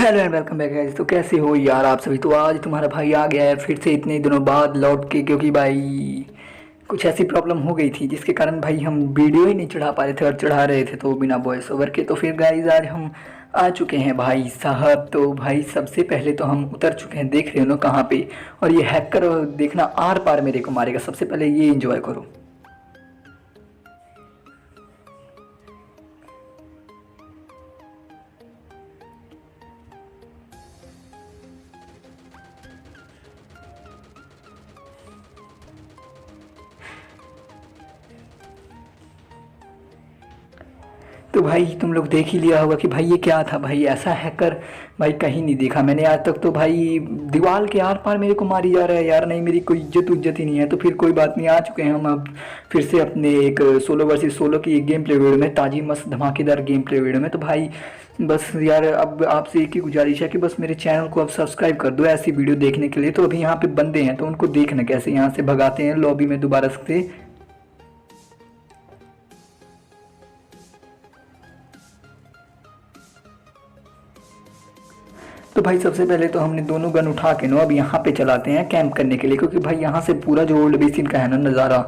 Hello and welcome back guys. तो कैसे हो यार आप सभी। तो आज तुम्हारा भाई आ गया है फिर से इतने दिनों बाद लौट के, क्योंकि भाई कुछ ऐसी प्रॉब्लम हो गई थी जिसके कारण भाई हम वीडियो ही नहीं चढ़ा पा रहे थे, और चढ़ा रहे थे तो बिना वॉइस ओवर के। तो फिर गाइस आज हम आ चुके हैं भाई साहब। तो भाई सबसे पहले तो हम उतर चुके हैं, देख रहे हो ना कहाँ पे। और ये हैकर देखना आर पार मेरे को मारेगा। सबसे पहले ये इंजॉय करो। तो भाई तुम लोग देख ही लिया होगा कि भाई ये क्या था। भाई ऐसा हैकर भाई कहीं नहीं देखा मैंने आज तक। तो भाई दीवार के आर पार मेरे को मारी जा रहा है यार। नहीं, मेरी कोई इज्जत उज्जत ही नहीं है। तो फिर कोई बात नहीं, आ चुके हैं हम अब फिर से अपने एक सोलो वर्सेस सोलो की एक गेम प्ले वीडियो में, ताजी मस्त धमाकेदार गेम प्ले वीडियो में। तो भाई बस यार अब आपसे एक ही गुजारिश है कि बस मेरे चैनल को अब सब्सक्राइब कर दो ऐसी वीडियो देखने के लिए। तो अभी यहाँ पे बंदे हैं तो उनको देखना कैसे यहाँ से भगाते हैं लॉबी में दोबारा से। तो भाई सबसे पहले तो हमने दोनों गन उठा के नो अब यहाँ पे चलाते हैं कैंप करने के लिए, क्योंकि भाई यहाँ से पूरा जो ओल्ड बेसिन का है ना नज़ारा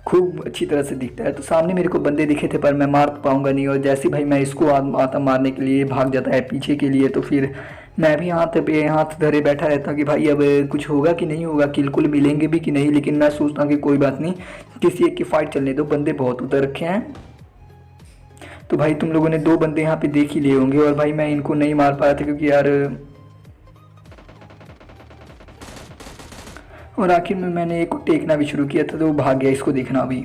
खूब अच्छी तरह से दिखता है। तो सामने मेरे को बंदे दिखे थे पर मैं मार तो पाऊंगा नहीं, और जैसे भाई मैं इसको आता मारने के लिए भाग जाता है पीछे के लिए। तो फिर मैं भी हाथ पे हाथ धरे बैठा रहता कि भाई अब कुछ होगा कि नहीं होगा, किल कुल मिलेंगे भी कि नहीं। लेकिन मैं सोचता हूँ कि कोई बात नहीं, किसी एक की फाइट चलने दो, बंदे बहुत उतर रखे हैं। तो भाई तुम लोगों ने दो बंदे यहाँ पे देख ही लिए होंगे, और भाई मैं इनको नहीं मार पाया था क्योंकि यार, और आखिर में मैंने एक को टेकना भी शुरू किया था तो वो भाग गया। इसको देखना अभी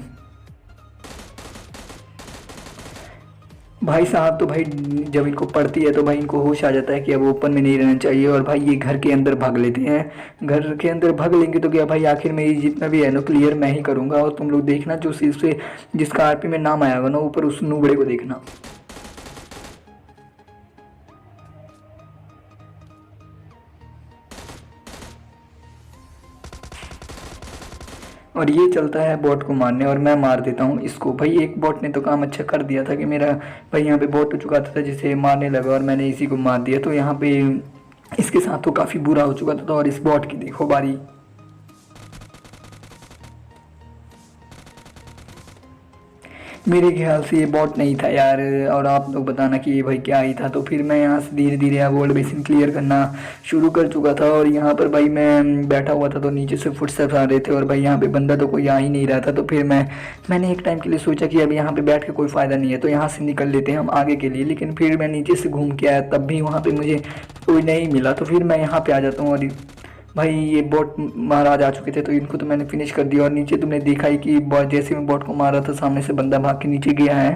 भाई साहब। तो भाई जब इनको पड़ती है तो भाई इनको होश आ जाता है कि अब ओपन में नहीं रहना चाहिए, और भाई ये घर के अंदर भाग लेते हैं। घर के अंदर भाग लेंगे तो क्या भाई आखिर में ये जितना भी है ना क्लियर मैं ही करूँगा। और तुम लोग देखना जो सीट से जिसका आरपी में नाम आया होगा ना ऊपर, उस नूबड़े को देखना। और ये चलता है बॉट को मारने, और मैं मार देता हूँ इसको। भाई एक बॉट ने तो काम अच्छा कर दिया था कि मेरा भाई यहाँ पे बॉट तो चुका था जिसे मारने लगा, और मैंने इसी को मार दिया। तो यहाँ पे इसके साथ तो काफ़ी बुरा हो चुका था। तो और इस बॉट की देखो बारी। मेरे ख्याल से ये बॉट नहीं था यार, और आप लोग बताना कि ये भाई क्या ही था। तो फिर मैं यहाँ से धीरे धीरे अब वर्ल्ड बेसिन क्लियर करना शुरू कर चुका था, और यहाँ पर भाई मैं बैठा हुआ था तो नीचे से फुटस्टेप्स आ रहे थे, और भाई यहाँ पे बंदा तो कोई आ ही नहीं रहा था। तो फिर मैंने एक टाइम के लिए सोचा कि अब यहाँ पे बैठ के कोई फ़ायदा नहीं है, तो यहाँ से निकल लेते हैं हम आगे के लिए। लेकिन फिर मैं नीचे से घूम के आया तब भी वहाँ पर मुझे कोई नहीं मिला। तो फिर मैं यहाँ पर आ जाता हूँ, और भाई ये बॉट महाराज आ चुके थे तो इनको तो मैंने फिनिश कर दिया। और नीचे तुमने देखा ही कि जैसे मैं बॉट को मार रहा था सामने से बंदा भाग के नीचे गया है।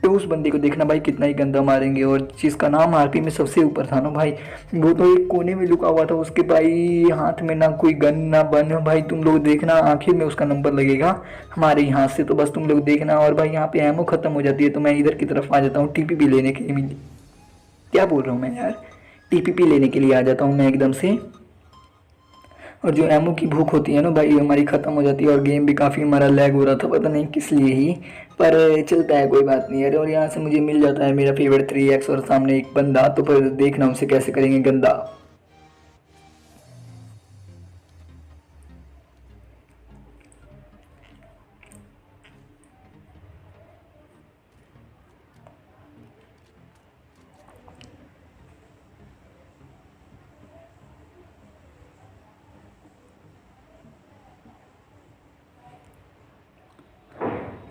तो उस बंदे को देखना भाई कितना ही गंदा मारेंगे। और जिसका नाम आरपी में सबसे ऊपर था ना भाई, वो तो एक कोने में लुका हुआ था। उसके भाई हाथ में ना कोई गन ना बन। भाई तुम लोग देखना आखिर में उसका नंबर लगेगा हमारे यहाँ से। तो बस तुम लोग देखना। और भाई यहाँ पे एमओ ख़त्म हो जाती है तो मैं इधर की तरफ आ जाता हूँ टीपीपी लेने के लिए। क्या बोल रहा हूँ मैं यार, टीपीपी लेने के लिए आ जाता हूँ मैं एकदम से। और जो एमओ की भूख होती है ना भाई हमारी ख़त्म हो जाती है, और गेम भी काफ़ी हमारा लैग हो रहा था, पता नहीं किस लिए ही, पर चलता है कोई बात नहीं यार। और यहाँ से मुझे मिल जाता है मेरा फेवरेट 3x, और सामने एक बंदा। तो फिर देखना उसे कैसे करेंगे गंदा।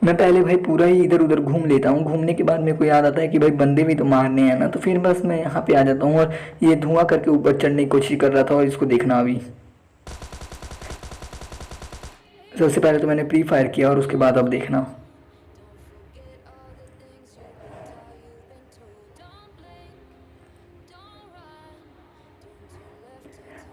मैं पहले भाई पूरा ही इधर उधर घूम लेता हूँ। घूमने के बाद मेरे को याद आता है कि भाई बंदे भी तो मारने हैं ना। तो फिर बस मैं यहाँ पे आ जाता हूँ, और ये धुआं करके ऊपर चढ़ने की कोशिश कर रहा था। और इसको देखना अभी, सबसे पहले तो मैंने प्री फायर किया और उसके बाद अब देखना।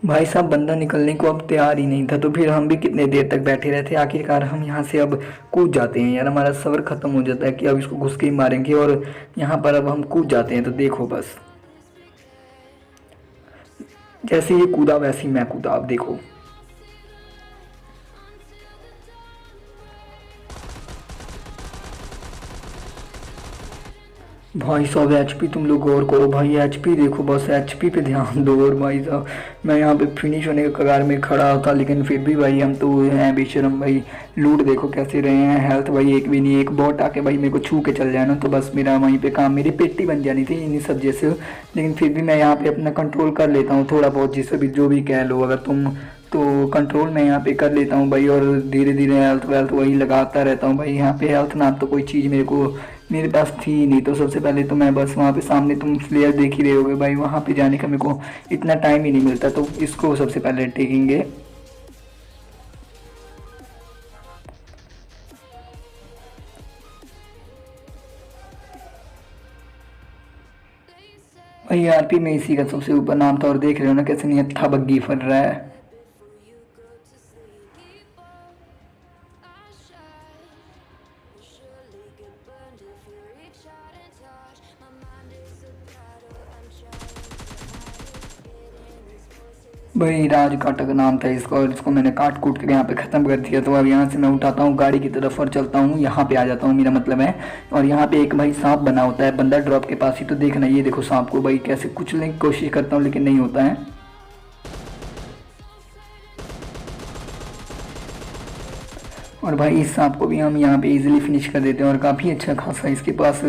भाई साहब बंदा निकलने को अब तैयार ही नहीं था। तो फिर हम भी कितने देर तक बैठे रहे थे। आखिरकार हम यहाँ से अब कूद जाते हैं यार। हमारा सब्र खत्म हो जाता है कि अब इसको घुस के ही मारेंगे, और यहाँ पर अब हम कूद जाते हैं। तो देखो बस, जैसे ये कूदा वैसे ही मैं कूदा। अब देखो, भाई साहब एचपी तुम लोग गौर करो भाई, एचपी देखो, बस एचपी पे ध्यान दो। और भाई साहब मैं यहाँ पे फिनिश होने के कगार में खड़ा था, लेकिन फिर भी भाई हम तो हैं बेशरम भाई। लूट देखो कैसे रहे हैं, हेल्थ भाई एक भी नहीं। एक बॉट आके भाई मेरे को छू के चल जाए ना तो बस मेरा वहीं पे काम, मेरी पेटी बन जानी थी इन्हीं सब जैसे। लेकिन फिर भी मैं यहाँ पे अपना कंट्रोल कर लेता हूँ थोड़ा बहुत, जिसे भी जो भी कह लो अगर तुम, तो कंट्रोल मैं यहाँ पे कर लेता हूँ भाई। और धीरे धीरे हेल्थ वेल्थ वही लगाता रहता हूँ भाई। यहाँ पे हेल्थ नाम तो कोई चीज़ मेरे पास थी ही नहीं। तो सबसे पहले तो मैं बस वहाँ पे सामने तुम प्लेयर देख ही रहे होगे भाई, वहाँ पे जाने का मेरे को इतना टाइम ही नहीं मिलता, तो इसको सबसे पहले टेकेंगे। भाई आरपी में इसी का सबसे ऊपर नाम था, और देख रहे हो ना कैसे नहीं अच्छा बग्गी फर रहा है। भाई राज काटा का नाम था इसका, और इसको मैंने काट कूट कर यहाँ पे ख़त्म कर दिया। तो अब यहाँ से मैं उठाता हूँ गाड़ी की तरफ और चलता हूँ, यहाँ पे आ जाता हूँ मेरा मतलब है। और यहाँ पे एक भाई सांप बना होता है बंदा ड्रॉप के पास ही, तो देखना ये देखो सांप को भाई कैसे कुचलने की कोशिश करता हूँ लेकिन नहीं होता है। और भाई इस सांप को भी हम यहाँ पे इजीली फिनिश कर देते हैं। और काफ़ी अच्छा खासा इसके पास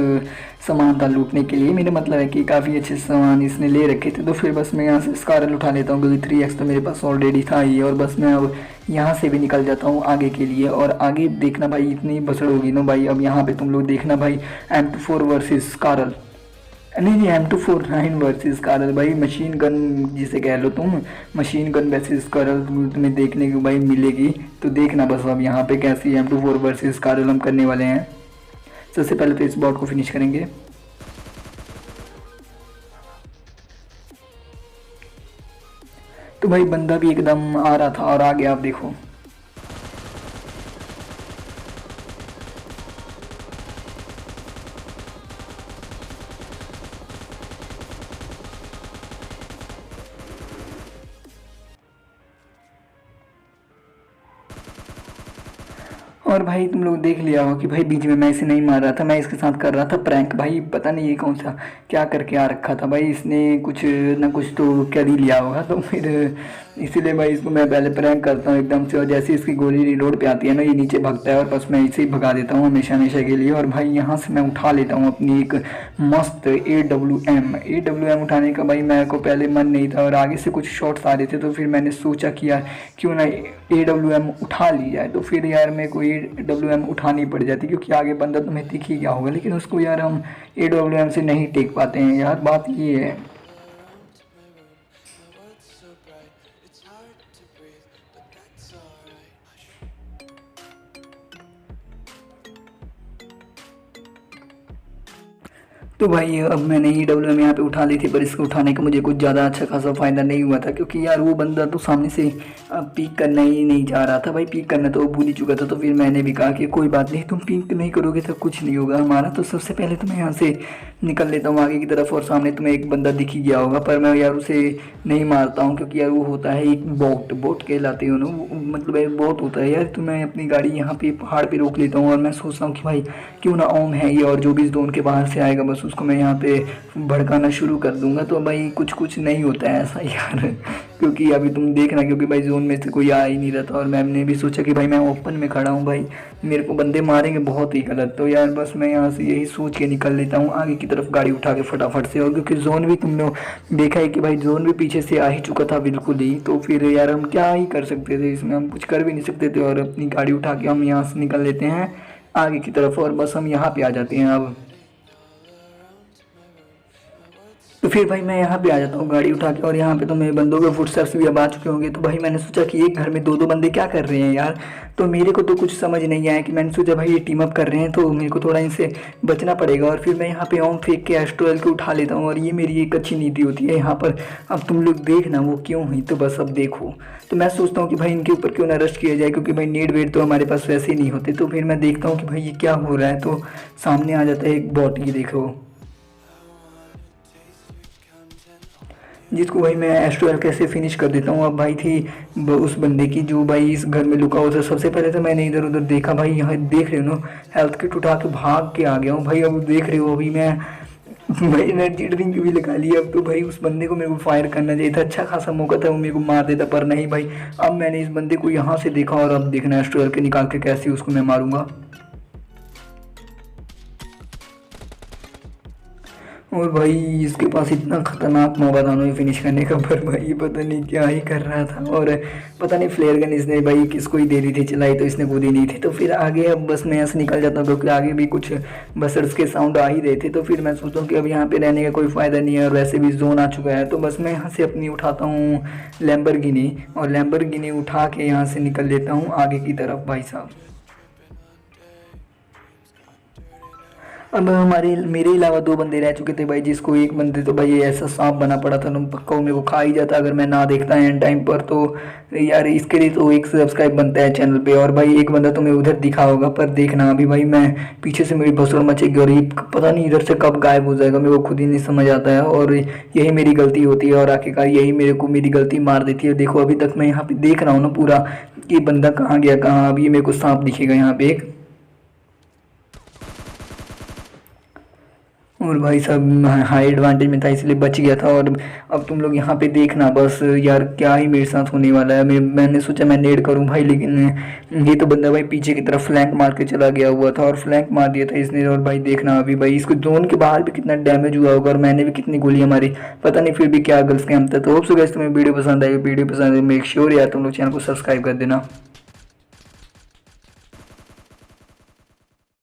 सामान था लूटने के लिए, मेरा मतलब है कि काफ़ी अच्छे सामान इसने ले रखे थे। तो फिर बस मैं यहाँ से स्कारल उठा लेता हूँ, क्योंकि 3x तो मेरे पास ऑलरेडी था ही। और बस मैं अब यहाँ से भी निकल जाता हूँ आगे के लिए। और आगे देखना भाई इतनी बसड़ होगी ना भाई, अब यहाँ पे तुम लोग देखना भाई, M24 वर्सेस स्कारल, नहीं नहीं M249 वर्सेस कारल भाई, मशीन गन जिसे कह लो तुम, मशीन गन वर्सेस कारल तुम्हें देखने को भाई मिलेगी। तो देखना बस अब यहाँ पे कैसी M24 वर्सेस कारल हम करने वाले हैं। सबसे पहले तो इस बॉट को फिनिश करेंगे। तो भाई बंदा भी एकदम आ रहा था और आ गया, आप देखो। और भाई तुम लोग देख लिया हो कि भाई बीच में मैं इसे नहीं मार रहा था, मैं इसके साथ कर रहा था प्रैंक। भाई पता नहीं ये कौन सा क्या करके आ रखा था भाई, इसने कुछ ना कुछ तो कर ही लिया होगा। तो फिर इसीलिए भाई इसको मैं पहले प्रैंक करता हूँ एकदम से, और जैसे इसकी गोली रिलोड पे आती है ना ये नीचे भागता है, और बस मैं इसे ही भगा देता हूँ हमेशा हमेशा के लिए। और भाई यहाँ से मैं उठा लेता हूँ अपनी एक मस्त AWM उठाने का भाई मेरे को पहले मन नहीं था, और आगे से कुछ शॉट्स आ रहे थे। तो फिर मैंने सोचा कि यार क्यों ना AWM उठा ली जाए। तो फिर यार मेरे को AWM उठानी पड़ जाती, क्योंकि आगे बंदा तुम्हें दिख ही गया होगा, लेकिन उसको यार हम AWM से नहीं टेक पाते हैं यार, बात ये है। तो भाई अब मैंने EWM यहाँ पे उठा ली थी, पर इसको उठाने का मुझे कुछ ज़्यादा अच्छा खासा फ़ायदा नहीं हुआ था, क्योंकि यार वो बंदा तो सामने से पीक करना ही नहीं चाह रहा था भाई, पीक करना तो वो भूल ही चुका था। तो फिर मैंने भी कहा कि कोई बात नहीं, तुम पीक नहीं करोगे तो कुछ नहीं होगा हमारा। तो सबसे पहले तो मैं यहाँ से निकल लेता हूँ आगे की तरफ, और सामने तुम्हें एक बंदा दिख ही गया होगा, पर मैं यार उसे नहीं मारता हूँ, क्योंकि यार वो होता है एक बोट कहलाते हो ना, मतलब एक बोट होता है यार। तो मैं अपनी गाड़ी यहाँ पे पहाड़ पे रोक लेता हूँ, और मैं सोचता हूँ कि भाई क्यों ना ओम है ये, और जो भी इस जोन के बाहर से आएगा बस उसको मैं यहाँ पे भड़काना शुरू कर दूंगा। तो भाई कुछ कुछ नहीं होता है ऐसा यार, क्योंकि अभी तुम देखना, क्योंकि भाई जोन में से कोई आ ही नहीं रहा था, और मैंने भी सोचा कि भाई मैं ओपन में खड़ा हूँ भाई, मेरे को बंदे मारेंगे बहुत ही गलत। तो यार बस मैं यहाँ से यही सोच के निकल लेता हूँ आगे की तरफ गाड़ी उठा के फटाफट से। और क्योंकि जोन भी तुमने देखा है कि भाई जोन भी पीछे से आ ही चुका था बिल्कुल ही, तो फिर यार हम क्या ही कर सकते थे इसमें, हम कुछ कर भी नहीं सकते थे। और अपनी गाड़ी उठा के हम यहाँ से निकल लेते हैं आगे की तरफ, और बस हम यहाँ पे आ जाते हैं अब। तो फिर भाई मैं यहाँ पे आ जाता हूँ गाड़ी उठा के, और यहाँ पे तो मेरे बंदों के फुटस्टेप्स भी अब आ चुके होंगे। तो भाई मैंने सोचा कि एक घर में दो दो बंदे क्या कर रहे हैं यार, तो मेरे को तो कुछ समझ नहीं आया कि मैंने सोचा भाई ये टीम अप कर रहे हैं, तो मेरे को थोड़ा इनसे बचना पड़ेगा। और फिर मैं यहाँ पे ओम फेंक के एस्ट्रोल को उठा लेता हूँ, और ये मेरी एक अच्छी नीति होती है यहाँ पर। अब तुम लोग देखना वो क्यों हुई, तो बस अब देखो। तो मैं सोचता हूँ कि भाई इनके ऊपर क्यों ना रश किया जाए, क्योंकि भाई नेट वेट तो हमारे पास वैसे ही नहीं होते। तो फिर मैं देखता हूँ कि भाई ये क्या हो रहा है, तो सामने आ जाता है एक बॉट, ये देखो, जिसको भाई मैं एस्ट्रोल कैसे फिनिश कर देता हूँ। अब भाई थी उस बंदे की जो भाई इस घर में लुका हुआ था। सबसे पहले तो मैंने इधर उधर देखा भाई, यहाँ देख रहे हो ना हेल्थ किट उठा के भाग के आ गया हूँ भाई। अब देख रहे हो अभी मैं भाई एनर्जी ड्रिंक भी लगा लिया। अब तो भाई उस बंदे को मेरे को फायर करना चाहिए था, अच्छा खासा मौका था, वो मेरे को मार देता, पर नहीं भाई। अब मैंने इस बंदे को यहाँ से देखा और अब देखना है स्ट्रोल के निकाल के कैसे उसको मैं मारूंगा। और भाई इसके पास इतना खतरनाक मौका था ना फिनिश करने का, पर भाई पता नहीं क्या ही कर रहा था। और पता नहीं फ्लेयर गन इसने भाई किसको ही दे दी थी चलाई, तो इसने खुद ही नहीं थी। तो फिर आगे अब बस मैं यहाँ से निकल जाता हूँ, क्योंकि आगे भी कुछ बसर्स के साउंड आ ही रहे थे। तो फिर मैं सोचता हूँ कि अब यहाँ पे रहने का कोई फ़ायदा नहीं है, और वैसे भी जोन आ चुका है। तो बस मैं यहाँ से अपनी उठाता हूँ लैम्बोर्गिनी, और लैम्बोर्गिनी उठा के यहाँ से निकल लेता हूँ आगे की तरफ भाई साहब। अब हमारे मेरे अलावा दो बंदे रह चुके थे भाई, जिसको एक बंदे तो भाई ऐसा सांप बना पड़ा था, तुम पक्का वो मेरे को खा ही जाता अगर मैं ना देखता एंड टाइम पर। तो यार इसके लिए तो एक सब्सक्राइब बनता है चैनल पे। और भाई एक बंदा तुम्हें उधर दिखा होगा, पर देखना अभी भाई मैं पीछे से मेरी भसड़ मचेगी और ये पता नहीं इधर से कब गायब हो जाएगा, मेरे को खुद ही नहीं समझ आता है। और यही मेरी गलती होती है, और आखिरकार यही मेरे को मेरी गलती मार देती है। देखो अभी तक मैं यहाँ पे देख रहा हूँ ना पूरा कि बंदा कहाँ गया कहाँ। अभी मेरे को सांप दिखेगा यहाँ पे एक, और भाई साहब हाई एडवांटेज में था इसलिए बच गया था। और अब तुम लोग यहाँ पे देखना बस यार क्या ही मेरे साथ होने वाला है। मैंने सोचा मैं नेड करूँ भाई, लेकिन ये तो बंदा भाई पीछे की तरफ फ्लैंक मार के चला गया हुआ था, और फ्लैंक मार दिया था इसने। और भाई देखना अभी भाई इसको जोन के बाहर भी कितना डैमेज हुआ होगा, और मैंने भी कितनी गोलियाँ मारी, पता नहीं, फिर भी क्या गर्ल्स कैम था। तो होप सो गाइस तुम्हें वीडियो पसंद आई, वीडियो पसंद है मेक श्योर यार तुम लोग चैनल को सब्सक्राइब कर देना।